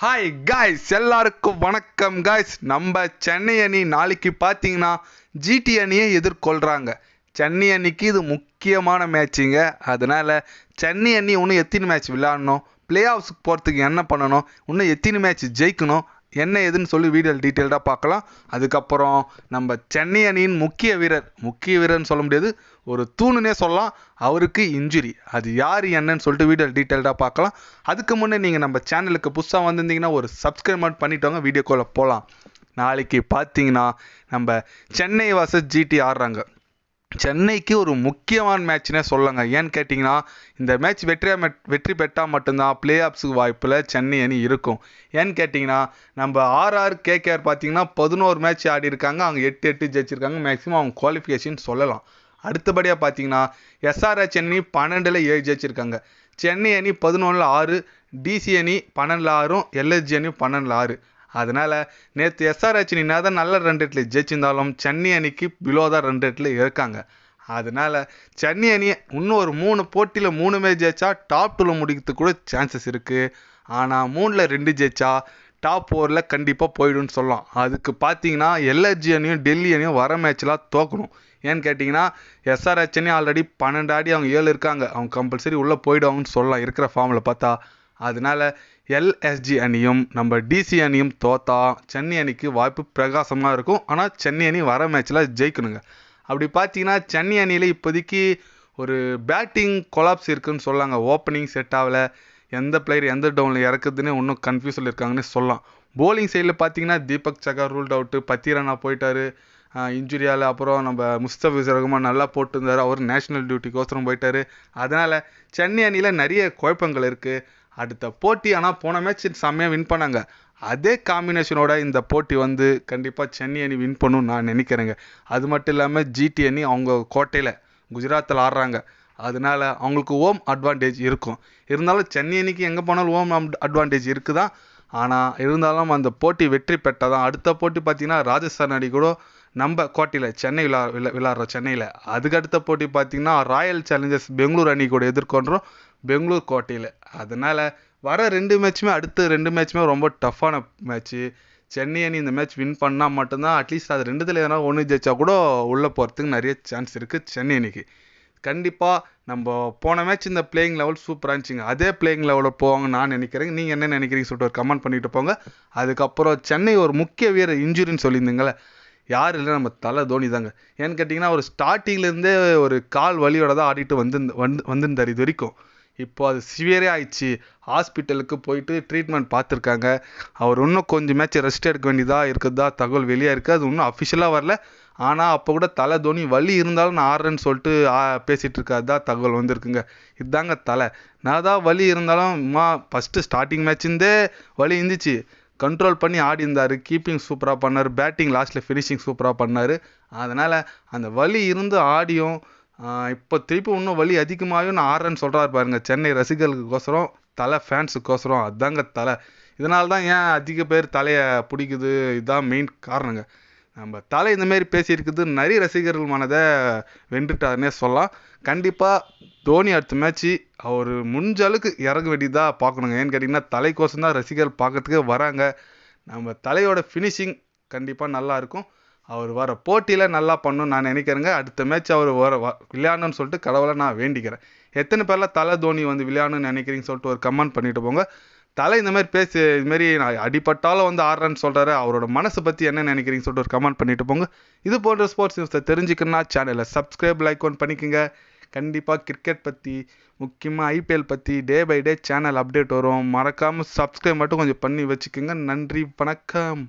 Hi guys, எல்லாருக்கும் வணக்கம் guys. நம்ம சென்னை அணி நாளைக்கு பார்த்தீங்கன்னா ஜிடி அணியை எதிர்கொள்கிறாங்க. சென்னை அணிக்கு இது முக்கியமான மேட்சுங்க. அதனால் சென்னை அணி இன்னும் எத்தனை மேட்ச் விளையாடணும், பிளே ஆஃப்ஸுக்கு போகிறதுக்கு என்ன பண்ணணும், இன்னும் எத்தனை மேட்ச் ஜெயிக்கணும், என்ன ஏதுன்னு சொல்லி வீடியோ டீட்டெயில்டாக பார்க்கலாம். அதுக்கப்புறம் நம்ம சென்னை அணியின் முக்கிய வீரர்னு சொல்ல முடியாது, ஒரு தூணுனே சொல்லலாம், அவருக்கு இன்ஜுரி. அது யார் என்னன்னு சொல்லிட்டு வீடியோ டீட்டெயில்டாக பார்க்கலாம். அதுக்கு முன்னே நீங்கள் நம்ம சேனலுக்கு புதுசாக வந்திருந்தீங்கன்னா ஒரு சப்ஸ்கிரைப் மட்டும் பண்ணிட்டோங்க. வீடியோக்குள்ளே போகலாம். நாளைக்கு பார்த்தீங்கன்னா நம்ம சென்னை vs ஜிடி ஆடுறாங்க. சென்னைக்கு ஒரு முக்கியமான மேட்ச்னே சொல்லுங்க. ஏன்னு கேட்டிங்கன்னா இந்த மேட்ச் வெற்றி பெற்றால் மட்டும்தான் பிளே ஆஃப்ஸுக்கு வாய்ப்பில் சென்னை அணி இருக்கும். ஏன்னு கேட்டிங்கன்னா நம்ம கேகேஆர் பார்த்தீங்கன்னா 11 மேட்ச் ஆடி இருக்காங்க. அவங்க 8 ஜெயிச்சிருக்காங்க. மேக்ஸிமம் அவங்க குவாலிஃபிகேஷன் சொல்லலாம். அடுத்தபடியாக பார்த்தீங்கன்னா எஸ்ஆர்ஹெச் அணி 12ல் 7 ஜெயிச்சிருக்காங்க. சென்னை அணி 11ல் 6, டிசி அணி 12ல் 6, எல்எஸ்ஜி அணி 12ல் 6. அதனால் நேற்று எஸ்ஆர்ஹெச் அணி தான் நல்ல ரன் ரேட்டில் ஜெயிச்சிருந்தாலும் சென்னை அணிக்கு பிலோ தான் ரன் ரேட்டில் இருக்காங்க. அதனால் சென்னை அணி இன்னும் ஒரு 3 போட்டியில் 3 மேட்ச் ஜெயிச்சா டாப் 2ல் முடிக்கிறதுக்கு கூட சான்சஸ் இருக்குது. ஆனால் 3ல் 2 ஜெயிச்சா டாப் 4ல் கண்டிப்பாக போயிடும்னு சொல்லலாம். அதுக்கு பார்த்தீங்கன்னா எல்எஸ்ஜி அணியும் டெல்லி அணியும் வர மேட்ச்லாம் தோக்கணும். ஏன்னு கேட்டிங்கன்னா எஸ்ஆர்ஹெச் அணி ஆல்ரெடி 12 ஆடி அவங்க 7 இருக்காங்க. அவங்க கம்பல்சரி உள்ளே போயிடுவாங்கன்னு சொல்லலாம் இருக்கிற ஃபார்மில் பார்த்தா. அதனால் எல்எஸ்ஜி அணியும் நம்ம டிசி அணியும் தோத்தா சென்னை அணிக்கு வாய்ப்பு பிரகாசமாக இருக்கும். ஆனால் சென்னை அணி வர மேட்ச்சில் ஜெயிக்கணுங்க. அப்படி பார்த்தீங்கன்னா சென்னை அணியில் இப்போதைக்கு ஒரு பேட்டிங் கொலாப்ஸ் இருக்குதுன்னு சொல்லாங்க. ஓப்பனிங் செட் ஆகலை, எந்த பிளேயர் எந்த டவுனில் இறக்குதுன்னு இன்னும் கன்ஃபியூஸில் இருக்காங்கன்னு சொல்லலாம். போலிங் சைடில் பார்த்தீங்கன்னா தீபக் சகர் ரூல்ட் அவுட்டு, பத்திரனா போயிட்டார் இன்ஜுரியால். அப்புறம் நம்ம முஸ்தபிசர் ரஹ்மான் நல்லா போட்டுருந்தார், அவர் நேஷனல் டியூட்டிக்கோசரம் போயிட்டார். அதனால் சென்னை அணியில் நிறைய குழப்பங்கள் இருக்குது. அடுத்த போட்டி ஆனால் போன மேட்ச் செம்மையாக வின் பண்ணாங்க. அதே காம்பினேஷனோட இந்த போட்டி கண்டிப்பாக சென்னை அணி வின் பண்ணணும்னு நான் நினைக்கிறேங்க. அது மட்டும் இல்லாமல் ஜிடி அணி அவங்க கோட்டையில் குஜராத்தில் ஆடுறாங்க. அதனால் அவங்களுக்கு ஹோம் அட்வான்டேஜ் இருக்கும். இருந்தாலும் சென்னை அணிக்கு எங்கே போனாலும் ஹோம் அட்வான்டேஜ் இருக்குதான். ஆனால் இருந்தாலும் அந்த போட்டி வெற்றி பெற்றால் தான். அடுத்த போட்டி பார்த்திங்கன்னா ராஜஸ்தான் அணி கூட நம்ம கோட்டையில் சென்னை விளையாடுறோம் சென்னையில். அதுக்கு அடுத்த போட்டி பார்த்திங்கன்னா ராயல் சேலஞ்சர்ஸ் பெங்களூர் அணி கூட எதிர்கொள்கிறோம் பெங்களூர் கோட்டையில். அதனால் வர 2 மேட்ச்சுமே அடுத்த 2 மேட்ச்சுமே ரொம்ப டஃப்பான மேட்ச்சு. சென்னை அணி இந்த மேட்ச் வின் பண்ணால் மட்டும்தான் அட்லீஸ்ட் அது 2ல் எதனா 1 ஜெயிச்சா கூட உள்ளே போகிறதுக்கு நிறைய சான்ஸ் இருக்குது சென்னை அணிக்கு. கண்டிப்பாக நம்ம போன மேட்ச் இந்த பிளேயிங் லெவல் சூப்பராக இருந்துச்சுங்க. அதே பிளேயிங் லெவலில் போவாங்கன்னு நான் நினைக்கிறேன். நீங்கள் என்ன நினைக்கிறீங்க சொல்லிட்டு ஒரு கமெண்ட் பண்ணிட்டு போங்க. அதுக்கப்புறம் சென்னை ஒரு முக்கிய வீரர் இன்ஜுரின்னு சொல்லியிருந்தீங்களே, யார் இல்லை, நம்ம தலை தோனி தாங்க. ஏன்னு கேட்டிங்கன்னா ஒரு ஸ்டார்டிங்லேருந்தே ஒரு கால் வலியோட தான் ஆடிட்டு வந்திருந்தார் இது வரைக்கும். இப்போ அது சிவியரே ஆயிடுச்சு. ஹாஸ்பிட்டலுக்கு போயிட்டு ட்ரீட்மெண்ட் பார்த்துருக்காங்க. அவர் இன்னும் கொஞ்சம் மேட்ச் ரெஸ்ட் எடுக்க வேண்டியதாக இருக்குதா தகவல் வெளியாக இருக்குது. அது இன்னும் அஃபிஷியலாக வரல. ஆனால் அப்போ கூட தலை தோனி வலி இருந்தாலும் நான் ஆடுறேன்னு சொல்லிட்டு பேசிகிட்டு இருக்காது தான் தகவல் வந்திருக்குங்க. இதுதாங்க தலை. நான் தான் வலி இருந்தாலும் ஃபஸ்ட்டு ஸ்டார்டிங் மேட்ச்லேருந்தே வலி இருந்துச்சு, கண்ட்ரோல் பண்ணி ஆடி இருந்தார். கீப்பிங் சூப்பராக பண்ணார், பேட்டிங் லாஸ்ட்டில் ஃபினிஷிங் சூப்பராக பண்ணார். அதனால் அந்த வலி இருந்து ஆடியும் இப்போ திருப்பி இன்னும் வலி அதிகமாகவும் நான் ஆடுறேன்னு சொல்கிறாரு பாருங்க. சென்னை ரசிகர்களுக்கோசரம், தலை ஃபேன்ஸுக்கோசரம். அதுதாங்க தலை. இதனால தான் ஏன் அதிக பேர் தலையை பிடிக்குது, இதுதான் மெயின் காரணங்க. நம்ம தலை இந்தமாரி பேசியிருக்குது நிறைய ரசிகர்கள் மனதை வென்றுட்டாருன்னே சொல்லலாம். கண்டிப்பாக தோனி அடுத்த மேட்ச்சு அவர் முடிஞ்ச அளவுக்கு இறங்க வேண்டியதாக பார்க்கணுங்க. ஏன்னு கேட்டிங்கன்னா தலைக்கோசம் தான் ரசிகர்கள் பார்க்கறதுக்கே வராங்க. நம்ம தலையோட ஃபினிஷிங் கண்டிப்பாக நல்லாயிருக்கும். அவர் வர போட்டியில் நல்லா பண்ணணும்னு நான் நினைக்கிறேங்க. அடுத்த மேட்ச் அவர் விளையாடணும்னு சொல்லிட்டு கடவுளை நான் வேண்டிக்கிறேன். எத்தனை பேரில் தலை தோனி விளையாடணும்னு நினைக்கிறீங்கன்னு சொல்லிட்டு ஒரு கமெண்ட் பண்ணிட்டு போங்க. தலை இந்தமாதிரி பேசி இதுமாரி நான் அடிப்பட்டாலும் ஆடுறேன்னு சொல்கிறாரு, அவரோட மனசை பற்றி என்ன நினைக்கிறீங்கன்னு சொல்லிட்டு ஒரு கமெண்ட் பண்ணிட்டு போங்க. இது போன்ற ஸ்போர்ட்ஸ் நியூஸை தெரிஞ்சுக்கணுன்னா சேனலை சப்ஸ்கிரைப் லைக் பண்ணிக்கோங்க. கண்டிப்பாக கிரிக்கெட் பற்றி, முக்கியமாக ஐபிஎல் பற்றி day by day channel update வரும். மறக்காமல் சப்ஸ்கிரைப் மட்டும் கொஞ்சம் பண்ணி வச்சுக்கோங்க. நன்றி, வணக்கம்.